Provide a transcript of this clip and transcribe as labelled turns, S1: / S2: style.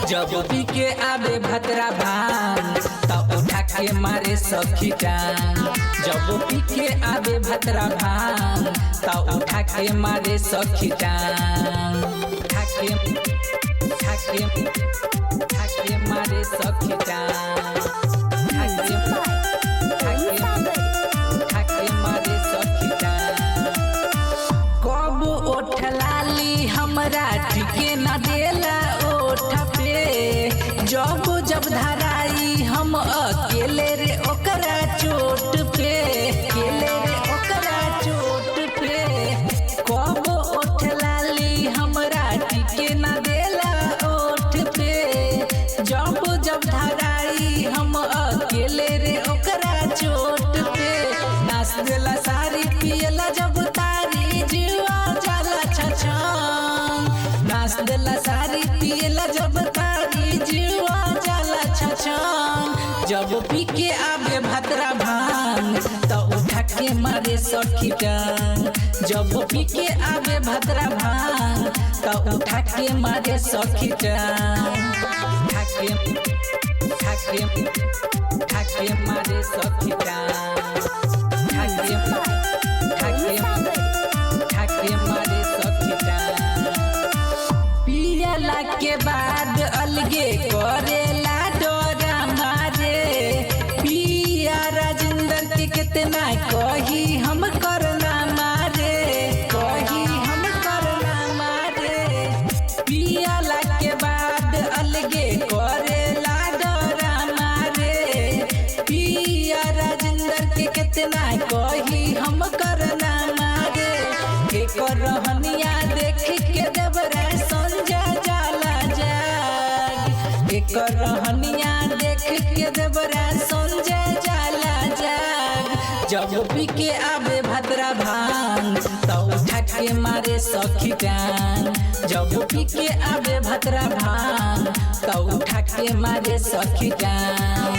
S1: जब पी के आवे भतरा भांग तब उठा के मारे सखी टांग। जब पी के आवे भतरा भांग तब उठा के मारे सखी टांग। उठा के मारे सखी टांग। उठा के मारे सखी टांग। कब ओठ लाली हमरा ठीके न देला ओठ पे। जब धराई हम अकेले रे ओकरा चोट पे। अकेले रे ओकरा चोट पे। कब ओठ लाली हमरा ठीके न देला ओठ पे। जब धराई हम अकेले रे ओकरा चोट पे। नाच देला सारी पियला जब तारी जीवा जाला छछन। नाच देला सारी पियला जब तारी जीवा जाला छछन। जब पी के आवे भतरा भांग तो उठा के मारे सखी टांग। जब पी के आवे भतरा भांग तो उठा के मारे सखी टांग। उठा के मारे सखी टांग। उठा के मारे सखी टांग। पियला के बाद अलगे करेला डोरा मारे। पिया राजेंद्र के कितना कही हम करना मारे। कही हम करना मारे। पियला के बाद अलगे करेला डोरा मारे। पिया राजेंद्र के कितना कही हम करना मारे। एकर रहनिया देख के देवरा संजा जाला जाग। एकर रहनिया देख के देवरा संजा जाला जाग। जब पी के आवे भतरा भांग तो उठा के मारे सखी टांग। जब पी के आवे भतरा भांग तो उठा के मारे सखी टांग।